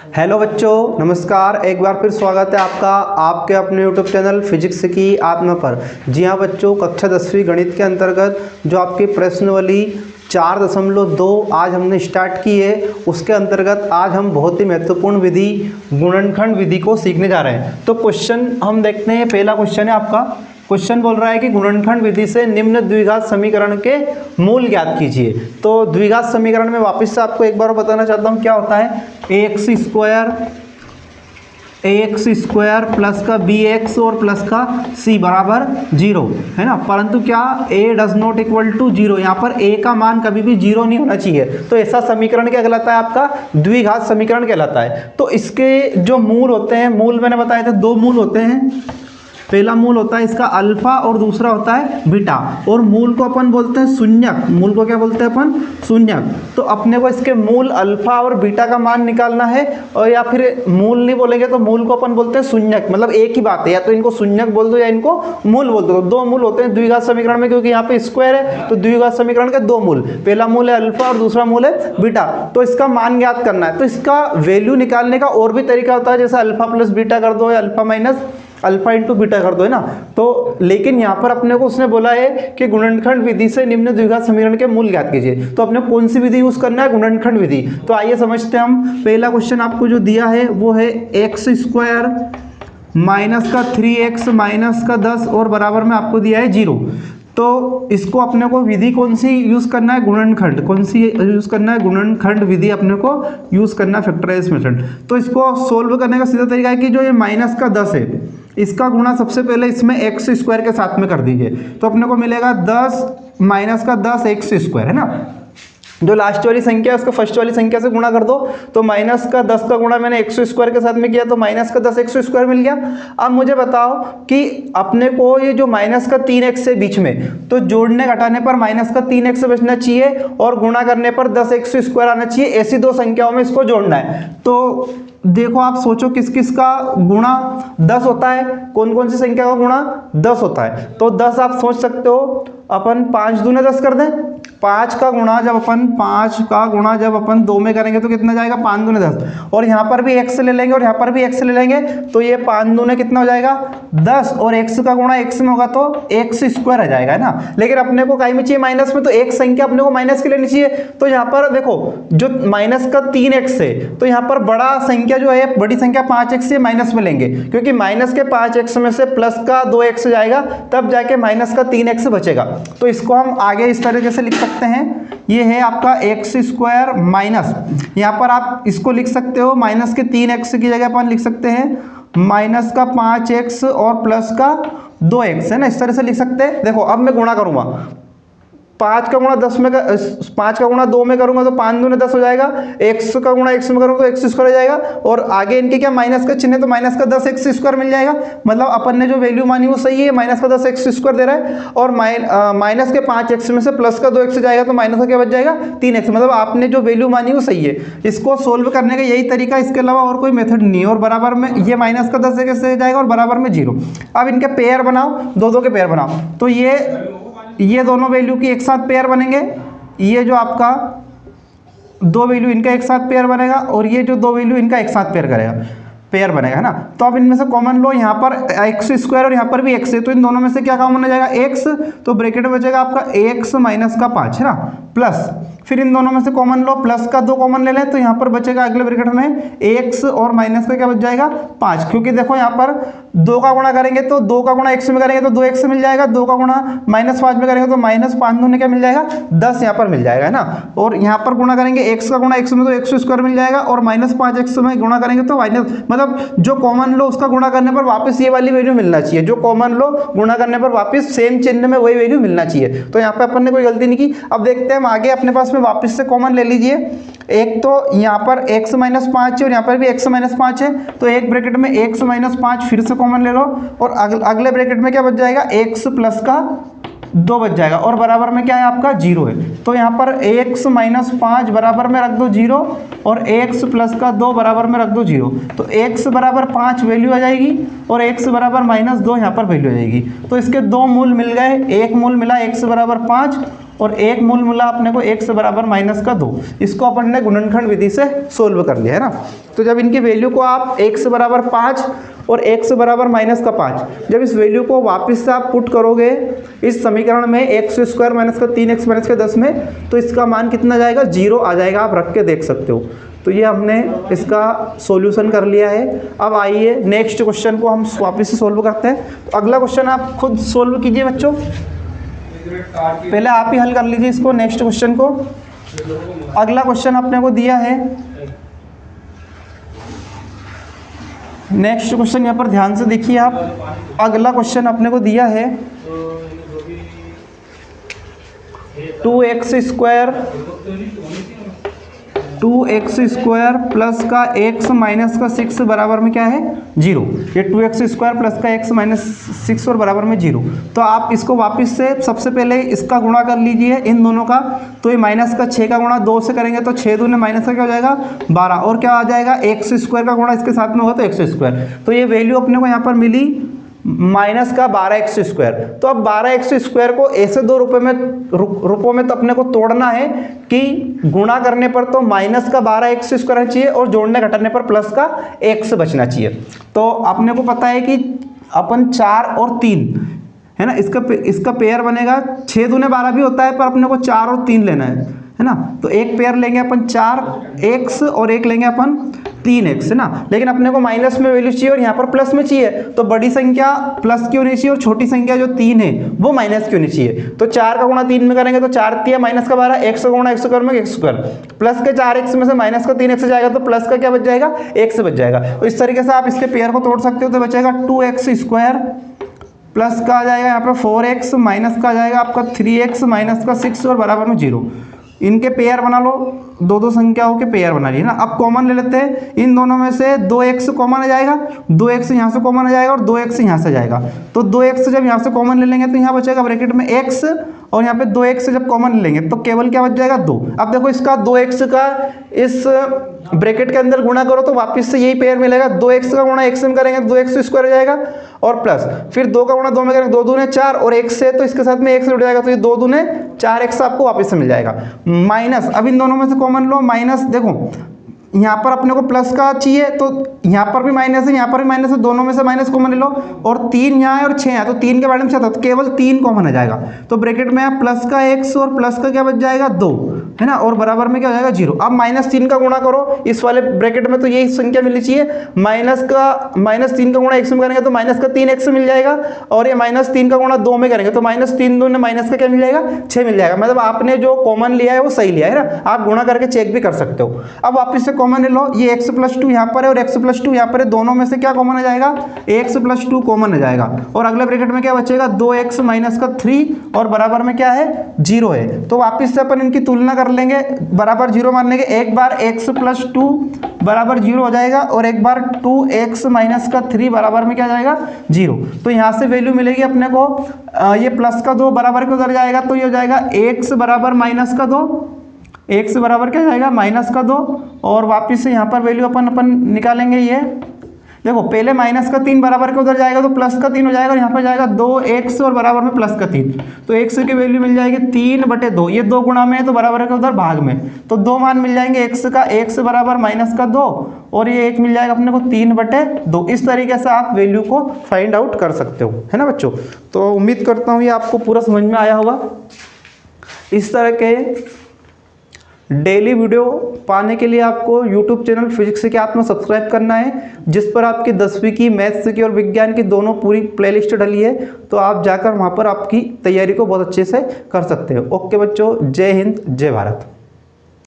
Hello बच्चों, नमस्कार। एक बार फिर स्वागत है आपका आपके अपने यूट्यूब चैनल फिजिक्स की आत्मा पर। जी हाँ बच्चों, कक्षा 10वीं गणित के अंतर्गत जो आपकी प्रश्नावली 4.2 आज हमने स्टार्ट की है, उसके अंतर्गत आज हम बहुत ही महत्वपूर्ण विधि गुणनखंड विधि को सीखने जा रहे हैं। तो क्वेश्चन हम देखते हैं। पहला क्वेश्चन है आपका। क्वेश्चन बोल रहा है कि गुणनखंड विधि से निम्न द्विघात समीकरण के मूल ज्ञात कीजिए। तो द्विघात समीकरण में वापस से आपको एक बार बताना चाहता हूँ क्या होता है। ax स्क्वायर प्लस का bx और प्लस का c बराबर 0 है ना। परंतु क्या a does not equal to 0, यहाँ पर a का मान कभी भी 0 नहीं होना चाहिए। तो ऐसा समीकरण क्या कहलाता है? आपका द्विघात समीकरण कहलाता है। तो इसके जो मूल होते हैं, मूल मैंने बताया था, दो मूल होते हैं। पहला मूल होता है इसका अल्फा और दूसरा होता है बीटा। और मूल को अपन बोलते हैं शून्यक। मूल को क्या बोलते हैं अपन? शून्यक। तो अपने को इसके मूल अल्फा और बीटा का मान निकालना है, और या फिर मूल नहीं बोलेंगे तो मूल को अपन बोलते हैं शून्यक। मतलब एक ही बात है, या तो इनको शून्यक बोल दो या इनको मूल बोल दो। दो मूल होते हैं द्विघात समीकरण में, क्योंकि यहाँ पे स्क्वायर है तो द्विघात समीकरण के दो मूल, पहला मूल है अल्फा और दूसरा मूल है बीटा। तो इसका मान ज्ञात करना है। तो इसका वैल्यू निकालने का और भी तरीका होता है, जैसे अल्फा प्लस बीटा कर दो या alpha minus alpha into beta कर दो, है ना। तो लेकिन यहाँ पर अपने को उसने बोला है कि गुणनखंड विधि से निम्न द्विघात समीकरण के मूल ज्ञात कीजिए। तो अपने कौन सी विधि यूज करना है? गुणनखंड विधि। तो आइए समझते हैं हम। पहला क्वेश्चन आपको जो दिया है वो है एक्स स्क्वायर माइनस का 3x माइनस का 10 और बराबर में आपको दिया है 0। तो इसको अपने को विधि कौन सी यूज करना है? गुणनखंड। कौन सी यूज करना है? गुणनखंड विधि अपने को यूज करना है, फैक्टराइज मेथड। तो इसको सोल्व करने का सीधा तरीका है कि जो ये माइनस का 10 है, इसका गुणा सबसे पहले इसमें एक्स स्क्वायर के साथ में कर दीजिए। तो अपने को मिलेगा 10 माइनस का 10 एक्स स्क्वायर, है ना। जो लास्ट वाली संख्या है उसको फर्स्ट वाली संख्या से गुणा कर दो। तो माइनस का 10 का गुणा मैंने एक्स स्क्वायर के साथ में किया, तो माइनस का 10 एक्स स्क्वायर मिल गया। अब मुझे बताओ कि अपने को ये जो माइनस का 3x है बीच में, तो जोड़ने घटाने पर माइनस का 3x बचना चाहिए और गुणा करने पर 10 एक्स स्क्वायर आना चाहिए। ऐसी दो संख्याओं में इसको जोड़ना है। तो देखो, आप सोचो किस किस का गुणा 10 होता है, कौन कौन सी संख्या का गुणा 10 होता है। तो 10 आप सोच सकते हो, अपन 5 दूने 10 कर दें। 5 का गुणा जब अपन 2 में करेंगे तो कितना जाएगा? 5 दूने 10। और यहाँ पर भी x ले लेंगे और यहाँ पर भी x ले लेंगे, तो ये 5 दूने कितना हो जाएगा? 10। और x का गुणा x में होगा तो x स्क्वायर आ जाएगा, है ना। लेकिन अपने को काई में चाहिए? माइनस में। तो एक संख्या अपने को माइनस की लेनी चाहिए। तो यहाँ पर देखो, जो माइनस का 3x है, तो यहाँ पर बड़ा संख्या जो है, बड़ी संख्या 5x से माइनस में लेंगे, क्योंकि माइनस के 5x में से प्लस का 2x जाएगा, तब जाके माइनस का 3x बचेगा। तो इसको हम आगे इस तरीके से लिख सकते हैं। ये है आपका एक्स स्क्वायर माइनस, यहाँ पर आप इसको लिख सकते हो माइनस के 3x की जगह अपन लिख सकते हैं माइनस का 5x और प्लस का 2x, है ना। इस तरह से लिख सकते हैं। देखो, अब मैं गुणा करूंगा। 5 का गुणा 10 में 5 का गुणा 2 में करूंगा तो 5 दूने 10 हो जाएगा। x का गुणा x में करूंगा तो x स्क्वायर हो जाएगा। और आगे इनके क्या माइनस का चिन्ह है, तो माइनस का 10 x स्क्वायर मिल जाएगा। मतलब अपन ने जो वैल्यू मानी वो सही है, माइनस का 10 x स्क्वायर दे रहा है। और माइनस के 5x में से प्लस का 2x जाएगा, तो माइनस का क्या बच जाएगा? 3x। मतलब आपने जो वैल्यू मानी वो सही है। इसको सोल्व करने का यही तरीका, इसके अलावा और कोई मेथड नहीं है। और बराबर में ये माइनस का 10 कैसे जाएगा और बराबर में 0। अब इनके पेयर बनाओ, दो के पेयर बनाओ। तो ये दोनों वैल्यू की एक साथ पेयर बनेंगे। ये जो आपका दो वैल्यू इनका एक साथ पेयर बनेगा, और ये जो दो वैल्यू इनका एक साथ पेयर बनेगा, है ना। तो अब इनमें से कॉमन लो, यहाँ पर एक्स स्क्वायर और यहाँ पर भी एक्स है, तो इन दोनों में से क्या कॉमन हो जाएगा? एक्स। तो ब्रैकेट में बचेगा आपका एक्स माइनस का 5, है ना, प्लस फिर इन दोनों में से कॉमन लो, प्लस का 2 कॉमन ले लें, तो यहाँ पर बचेगा अगले ब्रैकेट में एक्स और माइनस का क्या बच जाएगा? 5। क्योंकि देखो यहाँ पर 2 का गुणा करेंगे तो 2 का गुणा x में करेंगे तो 2x मिल जाएगा। 2 का गुणा -5 में करेंगे तो -5 दूने क्या मिल जाएगा? 10 यहाँ पर मिल जाएगा, है ना। और यहाँ पर गुणा करेंगे x का गुणा x में तो x स्क्वायर मिल जाएगा, और -5x में गुणा करेंगे तो मतलब जो कॉमन लो उसका गुणा करने पर वापस ये वाली वैल्यू मिलना चाहिए। जो कॉमन लो गुणा करने पर वापस सेम चिन्ह में वही वैल्यू मिलना चाहिए। तो यहाँ पे अपन ने कोई गलती नहीं की। अब देखते हैं हम आगे, अपने पास में वापस से कॉमन ले लीजिए। एक तो यहाँ पर x माइनस 5 है और यहाँ पर भी x माइनस 5 है, तो एक ब्रैकेट में x माइनस 5 फिर से कॉमन ले लो, और अगले ब्रैकेट में क्या बच जाएगा? x प्लस का 2 बच जाएगा, और बराबर में क्या है आपका? 0 है। तो यहाँ पर x माइनस 5 बराबर में रख दो 0, और x प्लस का 2 बराबर में रख दो 0। तो x बराबर 5 वैल्यू आ जाएगी, और x बराबर -2 यहाँ पर वैल्यू आ जाएगी। तो इसके दो मूल मिल गए। एक मूल मिला x बराबर 5, और एक मूल मिला अपने को x बराबर -2। इसको अपन ने गुणनखंड विधि से सोल्व कर लिया है ना। तो जब इनकी वैल्यू को आप x बराबर 5 और x बराबर -5, जब इस वैल्यू को वापस से आप पुट करोगे इस समीकरण में x² - 3x - 10 में, तो इसका मान कितना जाएगा, 0 आ जाएगा। आप रख के देख सकते हो। तो ये हमने इसका सॉल्यूशन कर लिया है। अब आइए नेक्स्ट क्वेश्चन को हम वापस से सोल्व करते हैं। तो अगला क्वेश्चन आप खुद सोल्व कीजिए बच्चों, पहले आप ही हल कर लीजिए इसको, नेक्स्ट क्वेश्चन को। अगला क्वेश्चन अपने को दिया है, नेक्स्ट क्वेश्चन यहाँ पर ध्यान से देखिए आप। अगला क्वेश्चन अपने को दिया है 2x² प्लस का x माइनस का 6 बराबर में क्या है, 0। ये 2x² प्लस का x माइनस 6 और बराबर में 0। तो आप इसको वापस से सबसे पहले इसका गुणा कर लीजिए इन दोनों का। तो ये माइनस का 6 का गुणा 2 से करेंगे तो 6 दूने माइनस का क्या हो जाएगा, 12। और क्या आ जाएगा, x² का गुणा इसके साथ में होगा तो x²। तो ये वैल्यू अपने को यहाँ पर मिली माइनस का 12x²। तो अब 12x² को ऐसे दो रूपों में तो अपने को तोड़ना है कि गुणा करने पर तो माइनस का 12x² चाहिए और जोड़ने घटाने पर प्लस का x बचना चाहिए। तो अपने को पता है कि अपन 4 और 3 है ना, इसका पेयर बनेगा। 6 दूने 12 भी होता है, पर अपने को 4 और 3 लेना है ना। तो एक पेयर लेंगे अपन 4x और एक लेंगे अपन 3x, है ना। लेकिन अपने को माइनस में वैल्यू चाहिए और यहाँ पर प्लस में चाहिए। तो बड़ी संख्या प्लस की होनी चाहिए और छोटी संख्या जो 3 है वो माइनस की होनी चाहिए। तो 4 का गुणा 3 में करेंगे तो 4 3 माइनस का 12, x का गुणा x² में x², प्लस के 4x में से माइनस का 3x जाएगा तो प्लस का क्या बच जाएगा, x बच जाएगा। तो इस तरीके से आप इसके पेयर को तोड़ सकते हो। तो बचेगा 2x² प्लस का आ जाएगा यहाँ पे 4x माइनस का आ जाएगा आपका 3x माइनस का 6 और बराबर में 0। इनके पेयर बना लो, दो संख्याओं के पेयर बना लिए ना। अब कॉमन ले लेते हैं, इन दोनों में से 2x कॉमन आ जाएगा, 2x यहाँ से कॉमन आ जाएगा और 2x यहाँ से जाएगा। तो 2x जब यहाँ से कॉमन ले लेंगे तो यहाँ बचेगा ब्रैकेट में x, और यहाँ पे 2x जब कॉमन ले लेंगे तो केवल क्या बच जाएगा, 2। अब देखो इसका 2x का इस ब्रैकेट के अंदर गुणा करो तो वापस से यही पेयर मिलेगा। 2x का गुणा x में करेंगे तो 2x² हो जाएगा और प्लस फिर 2 का गुणा 2 में करेंगे 2 दूने 4 और x से तो इसके साथ में x जुड़ जाएगा। तो ये 2 दूने 4x आपको वापस से मिल जाएगा। माइनस, अब इन दोनों में से कॉमन लो, माइनस देखो यहाँ पर अपने को प्लस का चाहिए तो यहाँ पर भी माइनस है, यहाँ पर भी माइनस है, दोनों में से माइनस कॉमन ले लो। और 3 यहाँ है और 6 है तो 3 के बारे में चाहता तो केवल 3 कॉमन आ जाएगा। तो ब्रैकेट में प्लस का x और प्लस का क्या बच जाएगा, 2, है ना, और बराबर में क्या हो जाएगा, 0। अब -3 का गुणा करो इस वाले ब्रैकेट में तो यही संख्या मिलनी चाहिए। -3 का गुणा x में करेंगे तो माइनस का 3x मिल जाएगा और ये -3 का गुणा 2 में करेंगे तो -3 दूने माइनस का क्या मिल जाएगा, 6 मिल जाएगा। मतलब आपने जो कॉमन लिया है वो सही लिया है ना, आप गुणा करके चेक भी कर सकते हो। अब वापस से कॉमन ले लो, ये x+2 यहाँ पर है और x+2 यहाँ पर है, दोनों में से क्या कॉमन आ जाएगा, x+2 कॉमन आ जाएगा। और अगले ब्रैकेट में क्या बचेगा, 2x माइनस का 3 और बराबर में क्या है, 0 है। तो वापस से अपन इनकी तुलना कर लेंगे, बराबर 0 मानने के एक बार x+2 बराबर 0 हो जाएगा और एक बार 2x माइनस का 3 बराबर में क्या जाएगा, 0। तो यहाँ से वैल्यू मिलेगी अपने को, ये प्लस का 2 बराबर के उधर जाएगा तो ये हो जाएगा x बराबर -2, x बराबर क्या जाएगा, -2। और वापस से यहाँ पर वैल्यू अपन निकालेंगे। ये देखो पहले -3 बराबर के उधर जाएगा तो प्लस का 3 हो जाएगा और यहाँ पर जाएगा 2x और बराबर में प्लस का 3। तो x की वैल्यू मिल जाएगी 3/2, ये 2 गुणा में है तो बराबर के उधर भाग में, तो 2 मान मिल जाएंगे x का, x बराबर -2 और ये 1 मिल जाएगा अपने को 3/2। इस तरीके से आप वैल्यू को फाइंड आउट कर सकते हो, है ना बच्चों। तो उम्मीद करता हूँ ये आपको पूरा समझ में आया होगा। इस तरह के डेली वीडियो पाने के लिए आपको YouTube चैनल फिजिक्स के आप में सब्सक्राइब करना है, जिस पर आपकी 10वीं की, मैथ्स की और विज्ञान की दोनों पूरी प्लेलिस्ट डली है। तो आप जाकर वहाँ पर आपकी तैयारी को बहुत अच्छे से कर सकते हो। ओके बच्चों, जय हिंद, जय भारत।